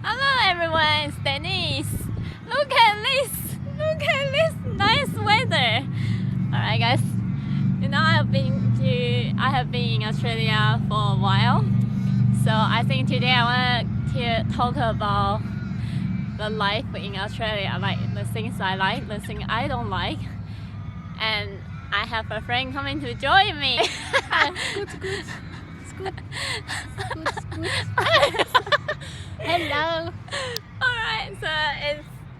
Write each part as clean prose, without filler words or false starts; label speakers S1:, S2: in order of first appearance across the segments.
S1: Hello everyone, it's Denise. Look at this nice weather. Alright guys, you know I have been in Australia for a while. So I think today I want to talk about the life in Australia, like the things I like, the things I don't like. And I have a friend coming to join me.
S2: It's good. Hello.
S1: Alright, so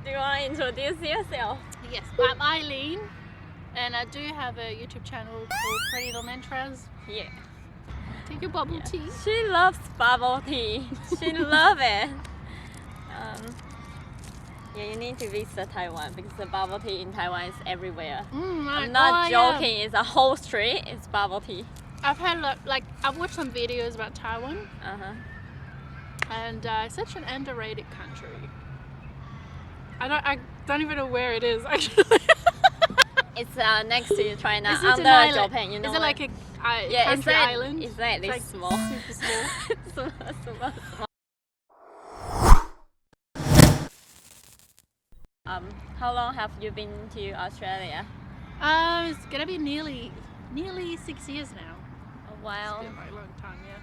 S1: do you want to introduce yourself?
S2: Yes, I'm Eileen, and I do have a YouTube channel called Pretty Little Mantras.
S1: Yeah.
S2: Take your bubble tea.
S1: She loves bubble tea. She loves it. Yeah, you need to visit Taiwan because the bubble tea in Taiwan is everywhere. I'm not joking. Yeah. It's a whole street. It's bubble tea.
S2: I've had I've watched some videos about Taiwan. And it's such an underrated country. I don't even know where it is actually.
S1: It's next to China, under Japan. You know.
S2: Is it like a country island?
S1: It's like this small.
S2: Super small.
S1: small. How long have you been to Australia?
S2: It's gonna be nearly 6 years now.
S1: Oh wow.
S2: It's been a long time, yeah.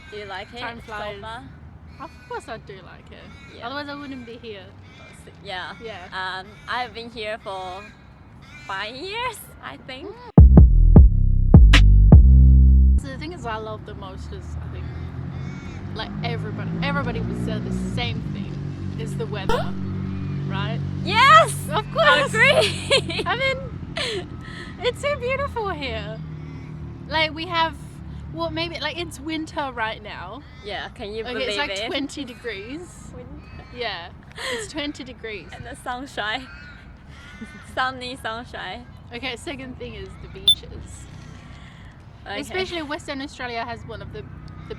S1: Do you like it?
S2: Time flies.
S1: So far?
S2: Of course I do like it.
S1: Yeah.
S2: Otherwise I wouldn't be here.
S1: Yeah.
S2: Yeah.
S1: I've been here for 5 years, I think.
S2: So the thing is I love the most is I think like everybody would say the same thing is the weather. Right?
S1: Yes!
S2: Of course!
S1: Agree!
S2: I mean, it's so beautiful here. Like we have, well maybe, like it's winter right now.
S1: Yeah, can you believe
S2: it?
S1: It's
S2: like 20 degrees.
S1: Winter.
S2: Yeah, it's 20 degrees.
S1: And the sunshine. Sunny sunshine.
S2: Okay, second thing is the beaches.
S1: Okay.
S2: Especially Western Australia has one of the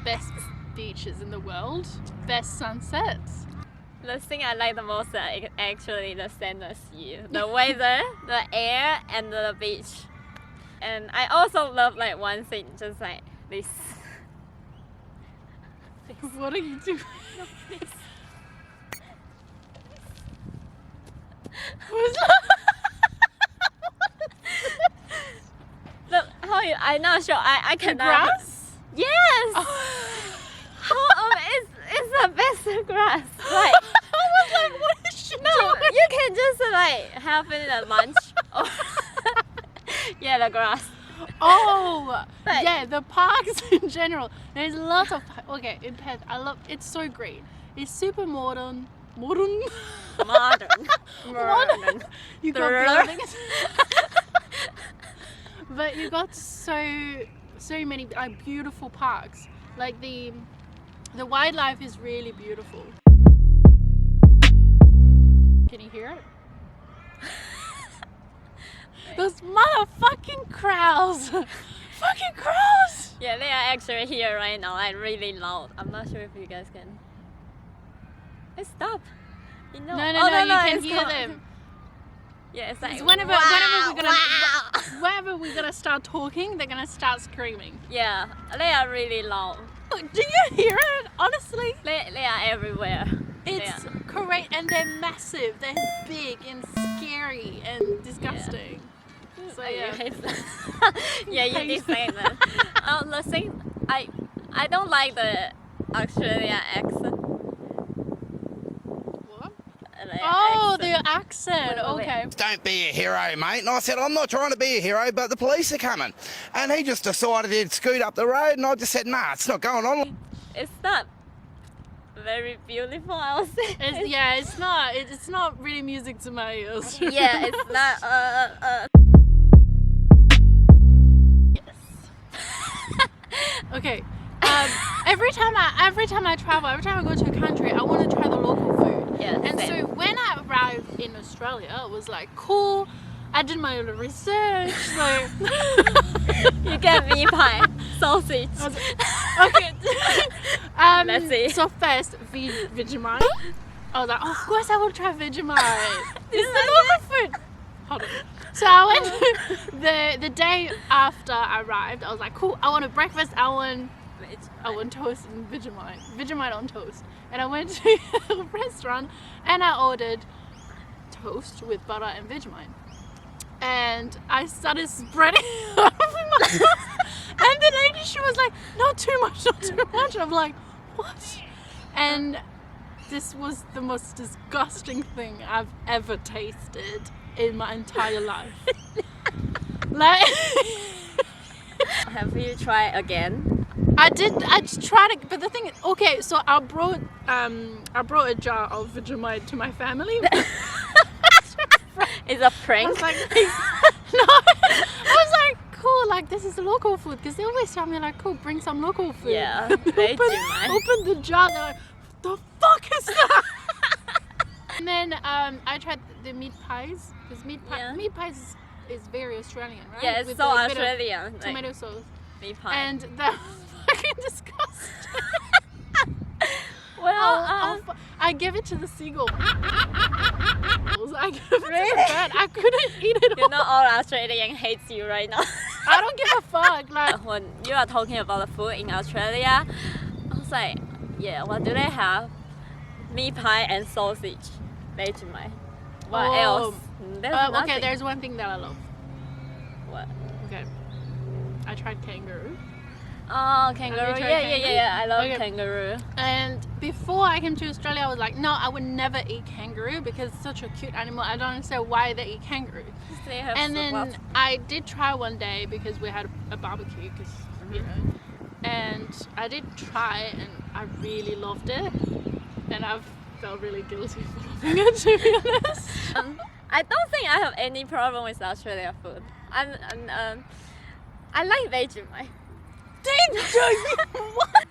S2: best beaches in the world. Best sunsets.
S1: The thing I like the most is actually the Santa Sea, the weather, the air, and the beach. And I also love like one thing, just like this.
S2: What are you doing?
S1: Look, how you? I'm not sure. I cannot.
S2: Grass?
S1: Yes.
S2: Oh.
S1: It's the best grass. Like,
S2: I was like, what is she doing?
S1: you can just like have it at lunch. Yeah, the grass.
S2: Oh,
S1: But-
S2: yeah, the parks in general. There's lots of in Perth. It's so great. It's super modern.
S1: Modern.
S2: You got buildings, but you got so many beautiful parks. Like the wildlife is really beautiful. Can you hear it? Those motherfucking crows! Fucking crows!
S1: Yeah, they are actually here right now, like really loud. I'm not sure if you guys can. Hey, stop! You know.
S2: No, you can
S1: it's
S2: hear
S1: not.
S2: them.
S1: Yeah, it's like
S2: It's
S1: whenever
S2: we're gonna start talking, they're gonna start screaming.
S1: Yeah, they are really loud.
S2: Do you hear it? Honestly,
S1: They are everywhere.
S2: it's great, and they're massive. They're big and scary and disgusting. So yeah.
S1: Yeah, you did say that. The thing, I don't like the Australian accent.
S2: What?
S1: The
S2: Oh,
S1: accent.
S2: the accent.
S1: Wait.
S2: Okay.
S3: Don't be a hero, mate. And I said, I'm not trying to be a hero, but the police are coming. And he just decided he'd scoot up the road, and I just said, nah, it's not going on.
S1: It's not very beautiful, I would say.
S2: It's not really music to my ears.
S1: Yeah, it's not.
S2: Okay. Every time I travel, every time I go to a country, I want to try the local food.
S1: Yeah,
S2: And
S1: same.
S2: so when I arrived in Australia, it was like cool. I did my little research. So
S1: You get meat pie, sausage.
S2: okay.
S1: Let's see.
S2: So first, Vegemite. I was like, oh, of course I will try Vegemite. This is the local food. Hold on. So I went the day after I arrived. I was like, cool. I want a breakfast. I want I want toast and Vegemite on toast. And I went to a restaurant and I ordered toast with butter and Vegemite. And I started spreading it over my toast. And the lady, she was like, not too much, not too much. I'm like, what? And this was the most disgusting thing I've ever tasted in my entire life. Like,
S1: Have you tried again?
S2: I tried it, but the thing is, okay, so I brought a jar of Vegemite to my family.
S1: It's a prank.
S2: I was like, no, I was like, cool, like this is local food, because they always tell me like, cool, bring some local food.
S1: Yeah,
S2: open the jar, they're like, the fuck is that? And then I tried the meat pies, because meat pies is very Australian, right?
S1: Yeah, it's
S2: with
S1: so
S2: a bit of
S1: Australian.
S2: tomato sauce.
S1: Meat pie.
S2: And that was fucking disgusting.
S1: Well,
S2: I gave it to the seagull. I gave it to the bird. I couldn't eat it
S1: you
S2: all.
S1: know all Australian hates you right now.
S2: I don't give a fuck. Like,
S1: When you are talking about the food in Australia, I was like, yeah, what do they have? Meat pie and sausage, Vegemite. What
S2: Oh.
S1: else? There's nothing.
S2: okay, there's one thing that I love.
S1: What?
S2: Okay, I tried kangaroo.
S1: Oh, kangaroo.
S2: Have you tried kangaroo?
S1: Yeah. I love
S2: Okay.
S1: kangaroo.
S2: And before I came to Australia, I was like, no, I would never eat kangaroo because it's such a cute animal. I don't understand why they eat kangaroo.
S1: They have
S2: And
S1: so
S2: then
S1: much.
S2: I did try one day because we had a barbecue, because you know, and I did try it and I really loved it, and I've felt really guilty for loving it, to be honest.
S1: I don't think I have any problem with Australia food. I like Vegemite.
S2: What?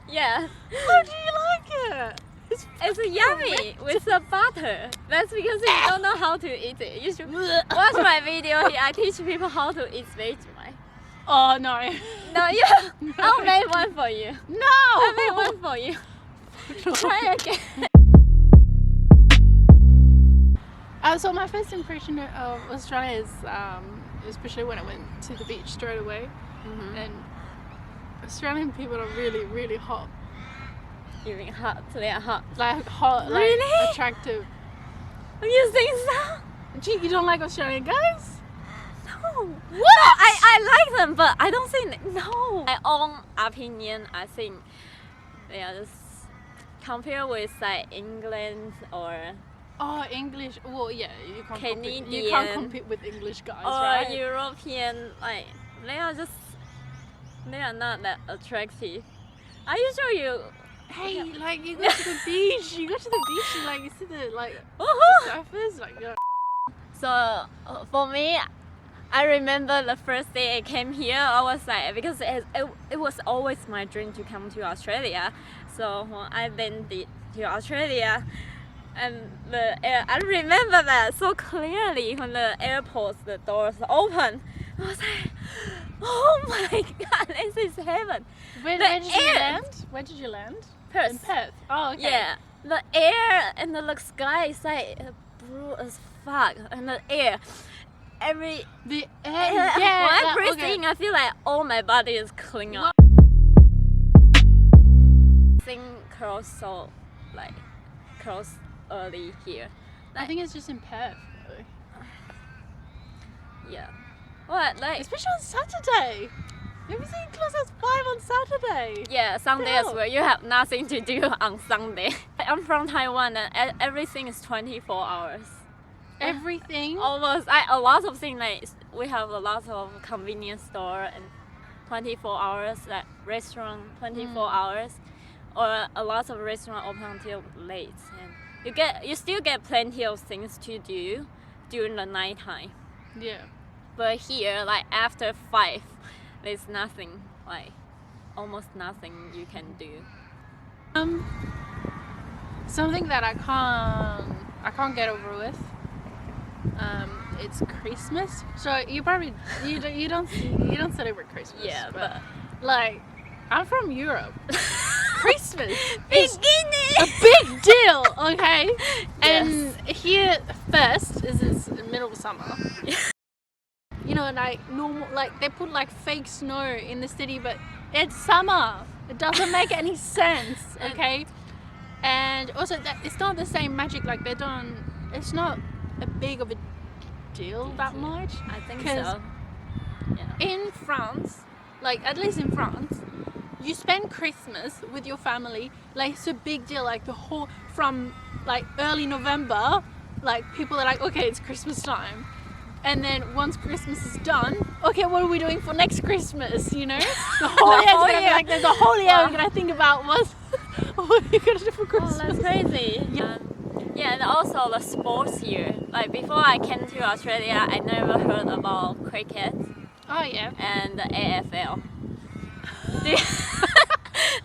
S1: Yeah,
S2: How do you like it?
S1: it's yummy with the butter. That's because you don't know how to eat it. You should watch my video here. I teach people how to eat Vegemite.
S2: Oh no.
S1: No, I'll make one for you.
S2: No!
S1: I'll make one for you. Try again.
S2: So my first impression of Australia is, especially when I went to the beach straight away, and Australian people are really, really hot.
S1: You mean hot? They are hot.
S2: Like hot, like
S1: Really?
S2: attractive.
S1: You think so?
S2: Gee, you don't like Australian guys?
S1: No. What? I like them, but I don't think no. My own opinion, I think they are just compared with like England or
S2: English. Well, yeah, you can't compete. You
S1: Canadian.
S2: can't compete with English guys,
S1: or
S2: right?
S1: European. Like they are not that attractive. Are you sure you?
S2: Hey, like you go to the beach. You go to the beach and like you see the like surfers, like.
S1: So for me, I remember the first day I came here, I was like, because it was always my dream to come to Australia. So when I then did to Australia, and I remember that so clearly when the airport, the doors open. I was like, oh my god, this is heaven.
S2: Where
S1: The
S2: did you
S1: air-
S2: land? Where did you land? In
S1: Perth.
S2: Perth. Oh, okay.
S1: Yeah, the air and the sky is like blue as fuck, and the air,
S2: The
S1: when
S2: yeah.
S1: I'm breathing, I feel like all my body is clean up. Thing close so close early here.
S2: I think it's just in Perth, though.
S1: Yeah. What like?
S2: Especially on Saturday. Everything closes at 5 on Saturday.
S1: Yeah, Sunday as
S2: Hell.
S1: well. You have nothing to do on Sunday. I'm from Taiwan and everything is 24 hours.
S2: Everything.
S1: Almost, a lot of things like we have a lot of convenience store and 24 hours, like restaurant 24 hours, or a lot of restaurant open until late, and you still get plenty of things to do during the nighttime.
S2: Yeah.
S1: But here, like after 5, there's nothing, like almost nothing you can do.
S2: Something that I can't get over with. It's Christmas. So you probably you don't celebrate Christmas.
S1: Yeah, but
S2: like I'm from Europe. Christmas is
S1: beginning.
S2: a big deal, okay?
S1: Yes.
S2: And here first is the middle of summer. know, like normal, like they put like fake snow in the city, but it's summer. It doesn't make any sense, okay? And also, that it's not the same magic. Like they don't. It's not a big of a deal that much.
S1: I think
S2: 'Cause
S1: so. Yeah.
S2: in France, like at least in France, you spend Christmas with your family. Like it's a big deal. Like the whole from like early November, like people are like, okay, it's Christmas time. And then once Christmas is done, okay, what are we doing for next Christmas? You know, the whole year is gonna be like there's a whole year we're gonna think about what are you gonna do for
S1: Oh,
S2: Christmas.
S1: that's crazy.
S2: Yeah.
S1: Yeah, and also the sports here. Like before I came to Australia, I never heard about cricket
S2: Oh yeah.
S1: and the AFL.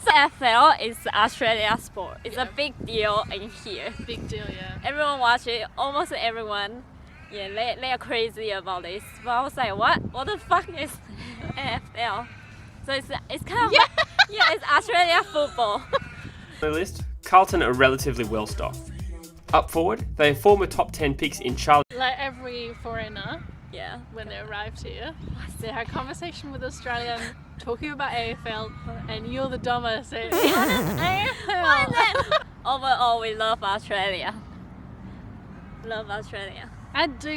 S1: So AFL is Australia sport. It's a big deal in here.
S2: Big deal, yeah.
S1: Everyone watch it. Almost everyone. Yeah, they are crazy about this. But I was like, what? What the fuck is AFL? So it's kind of yeah, it's Australia football.
S4: On the list, Carlton are relatively well stocked. Up forward, they are former top 10 picks in Charlie.
S2: Like every foreigner,
S1: Yeah.
S2: when they arrived here, they had a conversation with Australian talking about AFL, and you're the dumber saying AFL.
S1: Overall, we love Australia. Love Australia.
S2: I do.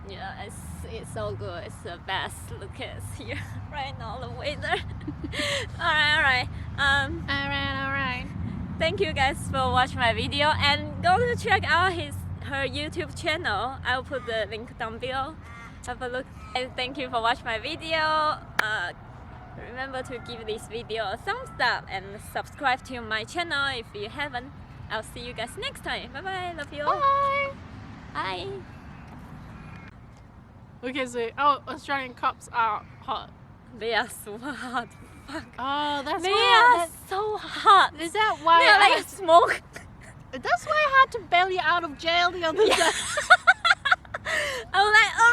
S1: Yeah, it's so good. It's the best. Look at us here right now, the weather. Alright.
S2: Alright.
S1: Thank you guys for watching my video, and go to check out her YouTube channel. I'll put the link down below. Have a look, and thank you for watching my video. Remember to give this video a thumbs up and subscribe to my channel if you haven't. I'll see you guys next time. Bye bye. Love you all.
S2: Bye.
S1: Bye.
S2: Okay, so Australian cops are hot.
S1: They are super hot. Fuck.
S2: Oh, that's
S1: They
S2: why.
S1: are so hot.
S2: Is that why?
S1: They're
S2: I
S1: like
S2: had,
S1: smoke.
S2: that's why I had to bail you out of jail the other day.
S1: I was like, oh